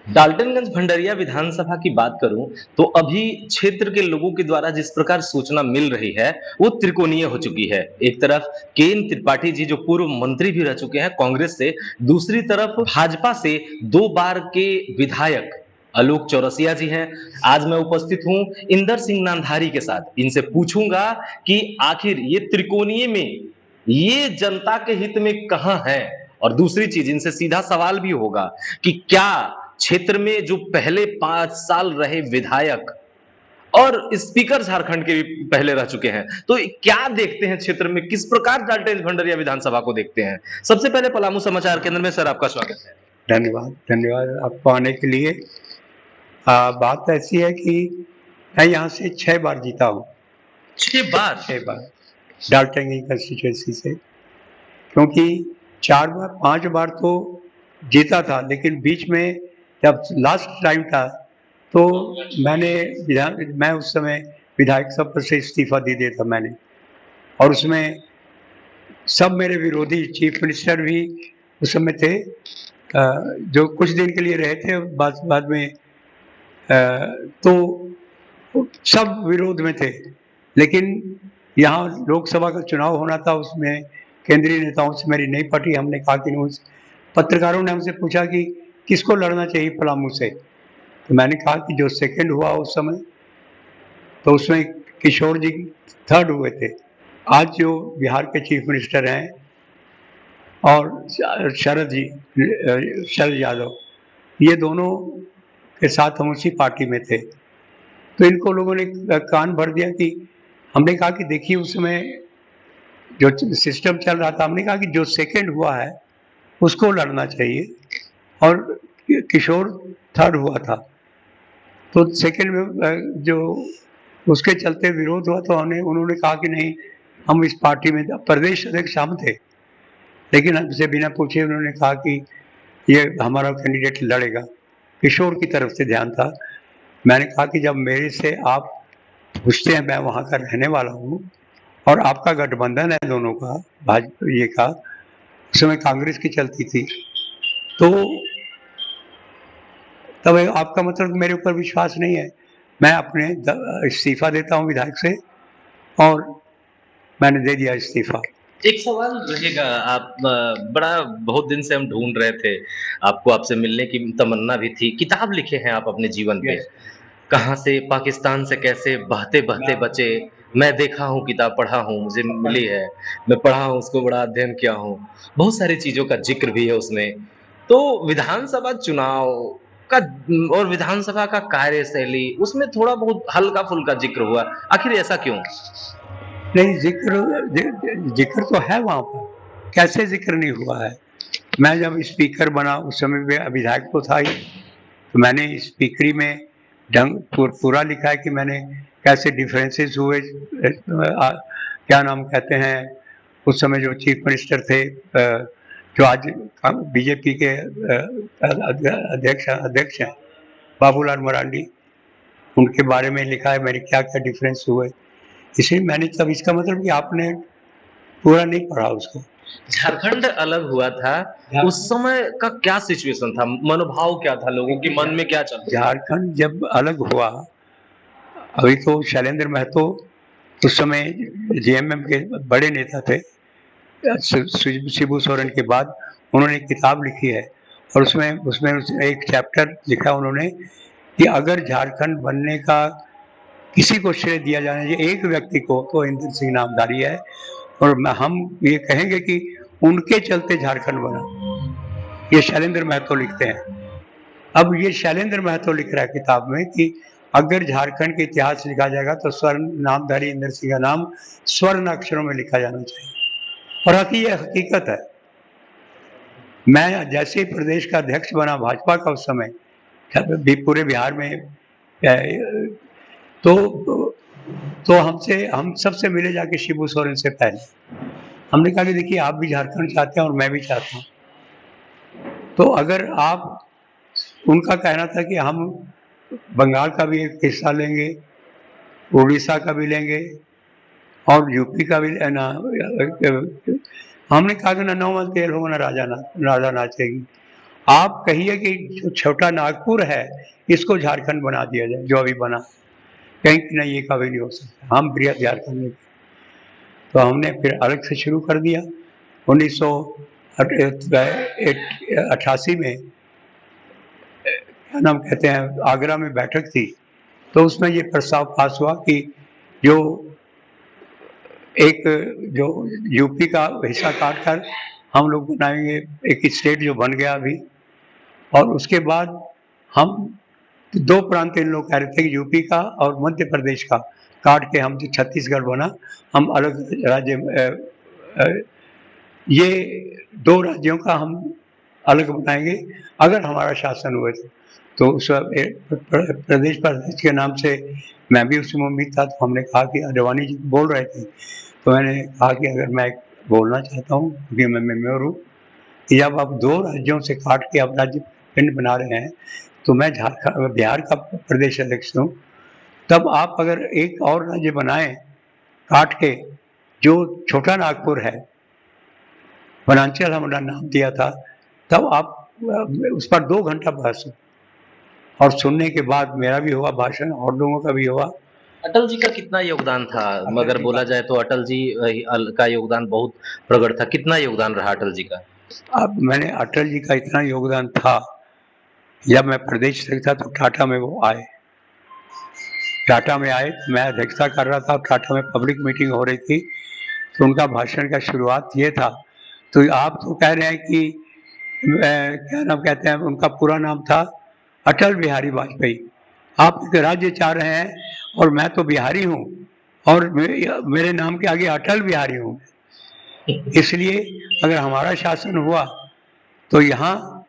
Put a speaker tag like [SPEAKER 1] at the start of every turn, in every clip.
[SPEAKER 1] डाल्टनगंज भंडरिया विधानसभा की बात करूं तो अभी क्षेत्र के लोगों के द्वारा जिस प्रकार सूचना मिल रही है वो त्रिकोणीय हो चुकी है। एक तरफ केएन त्रिपाठी जी जो पूर्व मंत्री भी रह चुके हैं कांग्रेस से, दूसरी तरफ भाजपा से 2 बार के विधायक आलोक चौरसिया जी हैं। आज मैं उपस्थित हूं इंदर सिंह नांधारी के साथ। इनसे पूछूंगा कि आखिर ये त्रिकोणीय में ये जनता के हित में कहां है। और दूसरी चीज, इनसे सीधा सवाल भी होगा कि क्या क्षेत्र में जो पहले 5 साल रहे विधायक और स्पीकर झारखंड के भी पहले रह चुके हैं, तो क्या देखते हैं क्षेत्र में, किस प्रकार डाल्टन भंडरिया विधानसभा को देखते हैं। सबसे पहले पलामू समाचार केंद्र में सर आपका स्वागत है।
[SPEAKER 2] धन्यवाद धन्यवाद आपको आने के लिए। बात ऐसी है कि मैं यहाँ से 6 बार जीता हूँ।
[SPEAKER 1] 6 बार?
[SPEAKER 2] 6 बार डाल्टनगंज कंस्टिट्यूंसी से, क्योंकि 4 बार 5 बार तो जीता था, लेकिन बीच में जब लास्ट टाइम था तो मैं उस समय विधायक सभा पद से इस्तीफा दे दिया था मैंने। और उसमें सब मेरे विरोधी, चीफ मिनिस्टर भी उस समय थे, जो कुछ दिन के लिए रहे थे, बाद में तो सब विरोध में थे। लेकिन यहाँ लोकसभा का चुनाव होना था, उसमें केंद्रीय नेताओं से मेरी नहीं पटी। हमने कहा कि उस पत्रकारों ने हमसे पूछा कि किसको लड़ना चाहिए पलामू से, तो मैंने कहा कि जो सेकंड हुआ उस समय, तो उसमें किशोर जी थर्ड हुए थे। आज जो बिहार के चीफ मिनिस्टर हैं और शरद यादव, ये दोनों के साथ हम उसी पार्टी में थे। तो इनको लोगों ने कान भर दिया कि हमने कहा कि देखिए उस समय जो सिस्टम चल रहा था, हमने कहा कि जो सेकंड हुआ है उसको लड़ना चाहिए, और किशोर थर्ड हुआ था। तो सेकंड में जो उसके चलते विरोध हुआ, तो उन्होंने कहा कि नहीं, हम इस पार्टी में, प्रदेश अध्यक्ष हम थे, लेकिन हमसे बिना पूछे उन्होंने कहा कि ये हमारा कैंडिडेट लड़ेगा। किशोर की तरफ से ध्यान था। मैंने कहा कि जब मेरे से आप पूछते हैं, मैं वहाँ का रहने वाला हूँ और आपका गठबंधन है दोनों का, भाजपा ये का, उस समय कांग्रेस की चलती थी, तो तब आपका मतलब मेरे ऊपर विश्वास नहीं है। मैं अपने इस्तीफा देता हूँ विधायक से, और मैंने दे दिया इस्तीफा।
[SPEAKER 1] एक सवाल रहेगा, आप बड़ा बहुत दिन से हम ढूंढ रहे थे आपको, आपसे मिलने की तमन्ना भी थी। किताब लिखे हैं आप अपने जीवन पे, कहाँ से पाकिस्तान से कैसे बहते बहते बचे। मैं देखा हूँ, किताब पढ़ा हूँ, मुझे मिली है, मैं पढ़ा हूँ, उसको बड़ा अध्ययन किया हूँ। बहुत सारी चीज़ों का ज़िक्र भी है उसमें। तो विधानसभा चुनाव का और विधानसभा का कार्यशैली, उसमें थोड़ा बहुत हल्का-फुल्का ज़िक्र हुआ। आखिर ऐसा क्यों?
[SPEAKER 2] नहीं, जिक्र तो है वहाँ पर, कैसे जिक्र नहीं हुआ है। मैं जब स्पीकर बना उस समय में विधायक तो था ही, तो मैंने स्पीकरी में पूरा लिखा है कि मैंने कैसे डिफरेंसेस हुए। क्या नाम कहते हैं, उस समय जो चीफ मिनिस्टर थे, जो आज बीजेपी के अध्यक्ष हैं, बाबूलाल मरांडी, उनके बारे में लिखा है मेरे क्या क्या डिफरेंस हुए। इसलिए मैंने, तब इसका मतलब कि आपने पूरा नहीं पढ़ा उसको।
[SPEAKER 1] झारखंड अलग हुआ था, उस समय का क्या सिचुएशन था, मनोभाव क्या था, लोगों के मन में क्या चल रहा था?
[SPEAKER 2] झारखंड जब अलग हुआ, अभी तो शैलेंद्र महतो उस समय जेएमएम के बड़े नेता थे, शिबू सोरेन के बाद उन्होंने एक किताब लिखी है, और उसमें एक चैप्टर लिखा उन्होंने कि अगर झारखंड बनने का किसी को श्रेय दिया जाना चाहिए, एक व्यक्ति को, तो इंदर सिंह नामधारी है। और हम ये कहेंगे कि उनके चलते झारखंड बना। ये शैलेंद्र महतो लिखते हैं। अब ये शैलेंद्र महतो लिख रहा है किताब में कि अगर झारखंड का इतिहास लिखा जाएगा तो स्वर्ण नामधारी इंदर सिंह का नाम स्वर्ण अक्षरों में लिखा जाना चाहिए। और ये हकीकत है। मैं जैसे ही प्रदेश का अध्यक्ष बना भाजपा का उस समय, भी पूरे बिहार में, तो हम सबसे मिले जाके शिबू सोरेन से पहले। हमने कहा कि देखिए, आप भी झारखंड चाहते हैं और मैं भी चाहता हूँ, तो अगर आप, उनका कहना था कि हम बंगाल का भी एक हिस्सा लेंगे, उड़ीसा का भी लेंगे, और यूपी का भी लेना। हमने कहा कि ना नौ तेल हो ना राजा नाचेगी। आप कहिए कि जो छोटा नागपुर है इसको झारखंड बना दिया जाए, जो अभी बना, कहीं कि नहीं, ये कभी नहीं हो सकता, हम बृहद झारखंड में। तो हमने फिर अलग से शुरू कर दिया। 1988 में क्या नाम कहते हैं, आगरा में बैठक थी, तो उसमें ये प्रस्ताव पास हुआ कि जो एक जो यूपी का हिस्सा काट कर हम लोग बनाएंगे एक स्टेट जो बन गया अभी, और उसके बाद हम दो प्रांत इन लोग कह रहे थे कि यूपी का और मध्य प्रदेश का काट के हम जो छत्तीसगढ़ बना, हम अलग राज्य अ, ये दो राज्यों का हम अलग बनाएंगे अगर हमारा शासन हुए तो उस प्रदेश प्रदेश के नाम से मैं भी उसमें उम्मीद था। तो हमने कहा कि अडवाणी जी बोल रहे थे, तो मैंने कहा कि अगर मैं बोलना चाहता हूँ क्योंकि मैं मेम्योर हूँ कि जब आप दो राज्यों से काट के आप राज्य पिंड बना रहे हैं, तो मैं झारखंड बिहार का प्रदेश अध्यक्ष हूँ, तब आप अगर एक और राज्य बनाएं काट के, जो छोटा नागपुर है, वनांचल हमारा नाम दिया था, तब आप उस पर 2 घंटा बहस हुई, और सुनने के बाद मेरा भी हुआ भाषण और लोगों का भी हुआ।
[SPEAKER 1] अटल जी का कितना योगदान था? अगर बोला जाए तो अटल जी का योगदान बहुत प्रकट था। कितना योगदान रहा अटल जी का?
[SPEAKER 2] अब मैंने अटल जी का इतना योगदान था, जब मैं प्रदेश अध्यक्ष था तो टाटा में वो आए, टाटा में आए, मैं अध्यक्षता कर रहा था, टाटा में पब्लिक मीटिंग हो रही थी, तो उनका भाषण का शुरुआत ये था। तो आप तो कह रहे हैं कि क्या नाम कहते हैं, उनका पूरा नाम था अटल बिहारी वाजपेयी। आप एक राज्य चाह रहे हैं और मैं तो बिहारी हूँ, और मेरे नाम के आगे अटल बिहारी हूँ। इसलिए अगर हमारा शासन हुआ तो यहाँ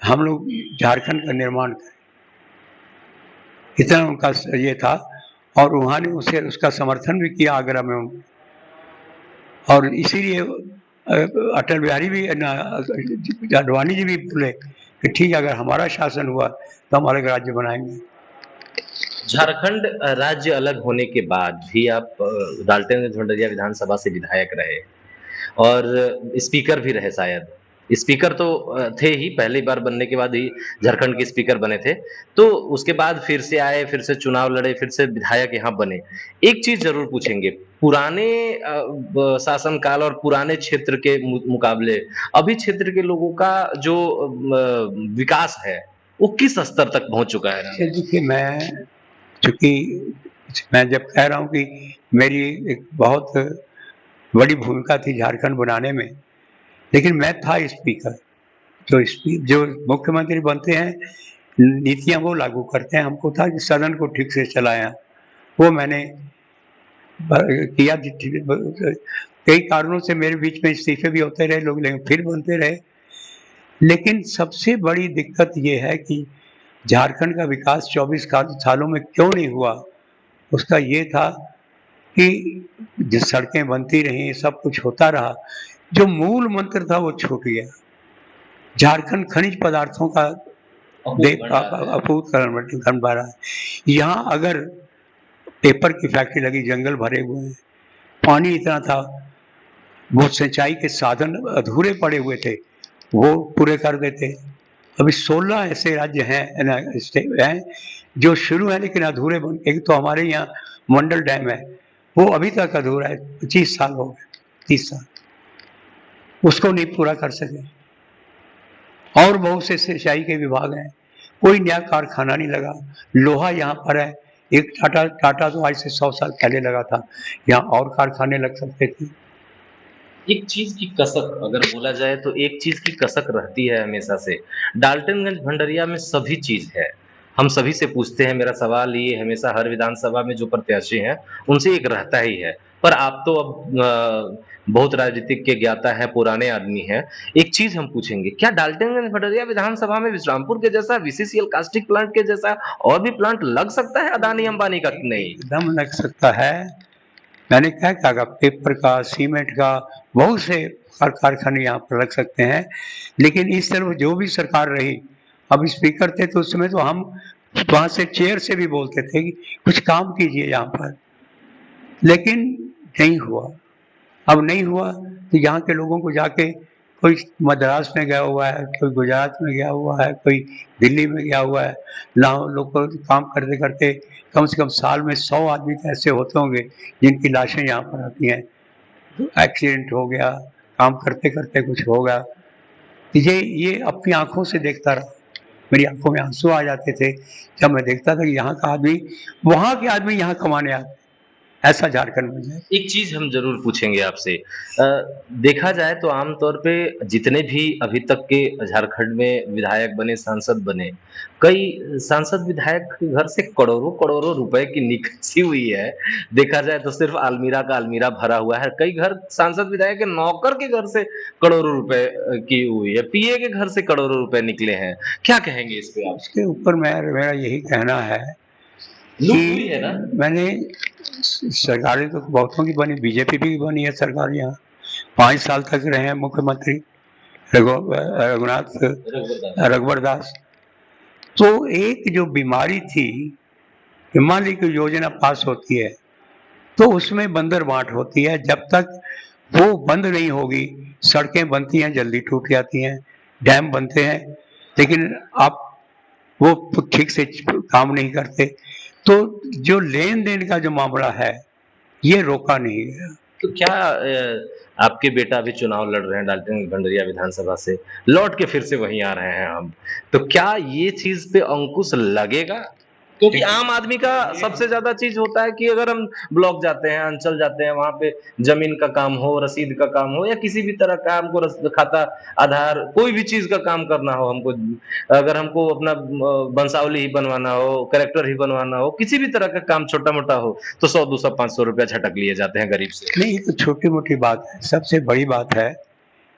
[SPEAKER 2] हम लोग झारखंड का निर्माण करें, इतना उनका ये था। और वहाँ ने उसे उसका समर्थन भी किया आगरा में उन्होंने, और इसीलिए अटल बिहारी भी अडवाणी जी भी बोले कि ठीक है, अगर हमारा शासन हुआ तो हम अलग राज्य बनाएंगे।
[SPEAKER 1] झारखंड राज्य अलग होने के बाद भी आप डाल्टनगंज भंडरिया विधानसभा से विधायक रहे और स्पीकर भी रहे शायद। स्पीकर तो थे ही, पहली बार बनने के बाद ही झारखंड के स्पीकर बने थे। तो उसके बाद फिर से आए, फिर से चुनाव लड़े, फिर से विधायक यहाँ बने। एक चीज़ ज़रूर पूछेंगे, पुराने शासनकाल और पुराने क्षेत्र के मुकाबले अभी क्षेत्र के लोगों का जो विकास है, वो किस स्तर तक पहुँच चुका है?
[SPEAKER 2] देखिए, मैं जब कह रहा हूँ कि मेरी एक बहुत बड़ी भूमिका थी झारखंड बनाने में, लेकिन मैं था स्पीकर। जो मुख्यमंत्री बनते हैं, नीतियां वो लागू करते हैं, हमको था कि सदन को ठीक से चलाया, वो मैंने किया। कई कारणों से मेरे बीच में इस्तीफे भी होते रहे लोग, लेकिन फिर बनते रहे। लेकिन सबसे बड़ी दिक्कत ये है कि झारखंड का विकास 24 सालों में क्यों नहीं हुआ, उसका ये था कि जो सड़कें बनती रहीं, सब कुछ होता रहा, जो मूल मंत्र था वो छूट गया। झारखंड खनिज पदार्थों का अपूत भंडार है। यहाँ अगर पेपर की फैक्ट्री लगी, जंगल भरे हुए हैं, पानी इतना था, वो सिंचाई के साधन अधूरे पड़े हुए थे, वो पूरे कर देते। अभी 16 ऐसे राज्य हैं जो शुरू है लेकिन अधूरे बन। एक तो हमारे यहाँ मंडल डैम है, वो अभी तक अधूरा है, 25 साल हो गए, 30 साल, उसको नहीं पूरा कर सके। और बहुत से सिंचाई के विभाग हैं, कोई नया कारखाना नहीं लगा। लोहा यहाँ पर है, एक टाटा तो आज से 100 साल पहले लगा था, यहाँ और कारखाने लग सकते थे।
[SPEAKER 1] एक चीज़ की कसक अगर बोला जाए तो एक चीज़ की कसक रहती है हमेशा से। डाल्टनगंज भंडरिया में सभी चीज़ है। हम सभी से पूछते हैं, मेरा सवाल ये हमेशा हर विधानसभा में जो प्रत्याशी हैं, उनसे एक रहता ही है। पर आप तो अब बहुत राजनीतिक के ज्ञाता हैं, पुराने आदमी हैं। एक चीज़ हम पूछेंगे, क्या डाल्टनगंज भंडरिया विधानसभा में विश्रामपुर के जैसा बीसीसीएल कास्टिक प्लांट के जैसा और भी प्लांट लग सकता है अदानी-अंबानी का कि नहीं?
[SPEAKER 2] एकदम लग सकता है। मैंने क्या कहा, पेपर का, सीमेंट का, बहुत से कारखाने यहाँ पर लग सकते हैं। लेकिन इस तरफ जो भी सरकार रही, अब स्पीकर थे तो उस समय तो हम वहाँ से चेयर से भी बोलते थे कि कुछ काम कीजिए यहाँ पर, लेकिन नहीं हुआ। अब नहीं हुआ तो यहाँ के लोगों को जाके कोई मद्रास में गया हुआ है, कोई गुजरात में गया हुआ है, कोई दिल्ली में गया हुआ है। लोग को काम करते करते कम से कम साल में 100 आदमी तो ऐसे होते होंगे जिनकी लाशें यहाँ पर आती हैं। एक्सीडेंट हो गया, काम करते करते कुछ हो गया। ये अपनी आंखों से देखता रहा, मेरी आंखों में आंसू आ जाते थे जब मैं देखता था कि यहाँ का आदमी, वहाँ के आदमी यहाँ कमाने आते, ऐसा झारखंड में है।
[SPEAKER 1] एक चीज हम जरूर पूछेंगे आपसे। देखा जाए तो आमतौर पे जितने भी अभी तक के झारखंड में विधायक बने, सांसद बने, कई सांसद विधायक के घर से करोड़ों करोड़ों रुपए की निकासी हुई है। देखा जाए तो सिर्फ अलमीरा का अलमीरा भरा हुआ है। कई घर सांसद विधायक के नौकर के घर से करोड़ों रुपए की हुई है। पीए के घर से करोड़ों रुपए निकले हैं। क्या कहेंगे इस पे आप?
[SPEAKER 2] उसके ऊपर मेरा यही कहना है
[SPEAKER 1] लूट हुई
[SPEAKER 2] कि
[SPEAKER 1] है ना?
[SPEAKER 2] मैंने सरकारें तो बहुतों की बनी, बीजेपी भी बनी है सरकार यहाँ, 5 साल तक रहे हैं मुख्यमंत्री रघुनाथ रघुवर दास। तो एक जो बीमारी थी, मान ली कोई योजना पास होती है तो उसमें बंदर बांट होती है, जब तक वो बंद नहीं होगी सड़कें बनती हैं जल्दी टूट जाती हैं, डैम बनते हैं लेकिन आप वो ठीक से काम नहीं करते। तो जो लेन देन का जो मामला है ये रोका नहीं गया।
[SPEAKER 1] तो क्या आपके बेटा अभी चुनाव लड़ रहे हैं डाल्टनगंज भंडरिया विधानसभा से, लौट के फिर से वहीं आ रहे हैं हम, तो क्या ये चीज पे अंकुश लगेगा? क्योंकि आम आदमी का सबसे ज्यादा चीज होता है कि अगर हम ब्लॉक जाते हैं, अंचल जाते हैं, वहां पे जमीन का काम हो, रसीद का काम हो या किसी भी तरह का हमको खाता, आधार, कोई भी चीज का काम करना हो, हमको अगर हमको अपना वंशावली ही बनवाना हो, कैरेक्टर ही बनवाना हो, किसी भी तरह का काम छोटा मोटा हो, तो 100 200 500 रुपया झटक लिए जाते हैं गरीब से।
[SPEAKER 2] नहीं, ये तो छोटी मोटी बात है। सबसे बड़ी बात है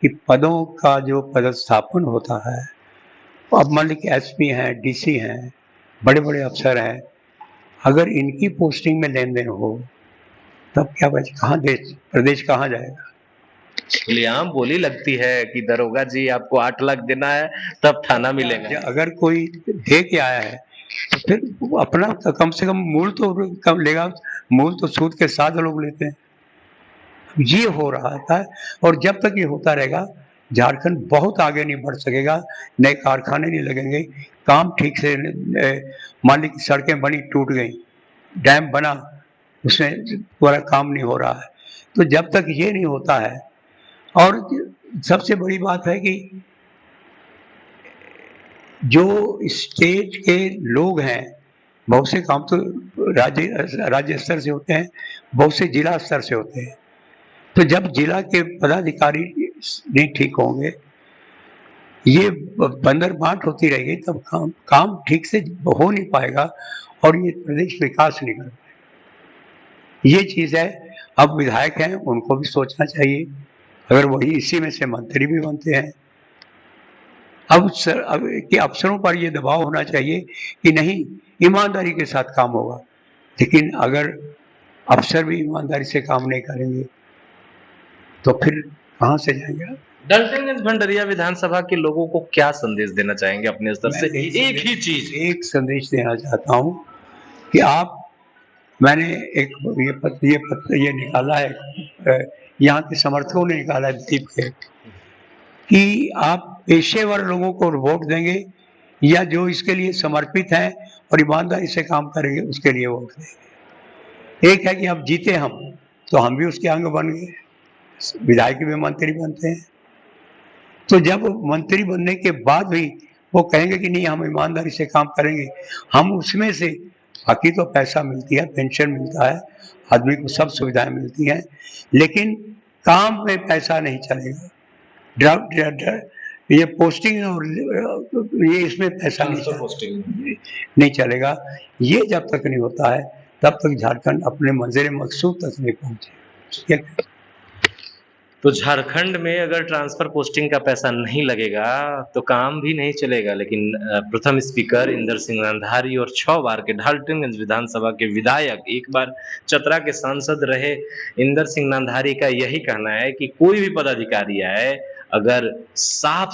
[SPEAKER 2] कि पदों का जो पदस्थापन होता है, अब मान लीजिए एसपी हैं, डीसी हैं, बड़े बड़े अफसर हैं, अगर इनकी पोस्टिंग में लेन देन हो तब क्या बचे, कहाँ देश प्रदेश कहाँ जाएगा?
[SPEAKER 1] खुलेआम बोली लगती है कि दरोगा जी आपको 8 लाख देना है तब थाना मिलेगा।
[SPEAKER 2] अगर कोई दे के आया है तो फिर वो अपना कम से कम मूल तो कम लेगा, मूल तो सूद के साथ लोग लेते हैं। ये हो रहा था और जब तक ये होता रहेगा झारखंड बहुत आगे नहीं बढ़ सकेगा, नए कारखाने नहीं लगेंगे, काम ठीक से मान ली सड़कें बनी टूट गई, डैम बना उसमें पूरा काम नहीं हो रहा है। तो जब तक ये नहीं होता है, और सबसे बड़ी बात है कि जो स्टेट के लोग हैं, बहुत से काम तो राज्य स्तर से होते हैं, बहुत से जिला स्तर से होते हैं। तो जब जिला के पदाधिकारी नहीं ठीक होंगे, ये बंदर बांट होती रहेगी, तब काम ठीक से हो नहीं पाएगा और ये प्रदेश विकास नहीं कर पाएगा। ये चीज़ है। अब विधायक हैं, उनको भी सोचना चाहिए, अगर वही इसी में से मंत्री भी बनते हैं। अब के अफसरों पर ये दबाव होना चाहिए कि नहीं, ईमानदारी के साथ काम होगा, लेकिन अगर अफसर भी ईमानदारी से काम नहीं करेंगे तो फिर कहाँ से जाएंगे?
[SPEAKER 1] डाल्टनगंज भंडरिया विधानसभा के लोगों को क्या संदेश देना चाहेंगे अपने स्तर से? एक ही चीज,
[SPEAKER 2] एक संदेश देना चाहता हूँ कि मैंने एक ये निकाला है, यहाँ के समर्थकों ने निकाला है दीप के, कि आप पेशेवर लोगों को वोट देंगे या जो इसके लिए समर्पित हैं और ईमानदारी से काम करेंगे उसके लिए वोट देंगे। एक है कि अब जीते हम तो हम भी उसके अंग बन गए, विधायक भी मंत्री बनते हैं। तो जब मंत्री बनने के बाद भी वो कहेंगे कि नहीं हम ईमानदारी से काम करेंगे, हम उसमें से, बाकी तो पैसा मिलती है, पेंशन मिलता है, आदमी को सब सुविधाएं मिलती हैं, लेकिन काम में पैसा नहीं चलेगा। ये पोस्टिंग और ये इसमें पैसा नहीं चलेगा। ये जब तक नहीं होता है तब तक झारखंड अपने मंजिल मकसूद तक नहीं पहुंचे।
[SPEAKER 1] तो झारखंड में अगर ट्रांसफर पोस्टिंग का पैसा नहीं लगेगा तो काम भी नहीं चलेगा। लेकिन प्रथम स्पीकर इंदर सिंह नांधारी और 6 बार के डाल्टनगंज विधानसभा के विधायक, एक बार चतरा के सांसद रहे इंदर सिंह नांधारी का यही कहना है कि कोई भी पदाधिकारी आए, अगर साफ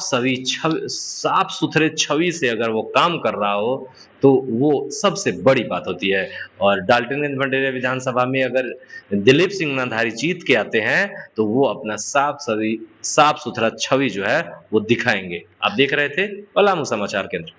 [SPEAKER 1] सुथरे छवि से अगर वो काम कर रहा हो तो वो सबसे बड़ी बात होती है। और डाल्टनगंज भंडेरिया विधानसभा में अगर दिलीप सिंह नांधारी जीत के आते हैं तो वो अपना साफ सुथरा छवि जो है वो दिखाएंगे। आप देख रहे थे पलामू समाचार केंद्र।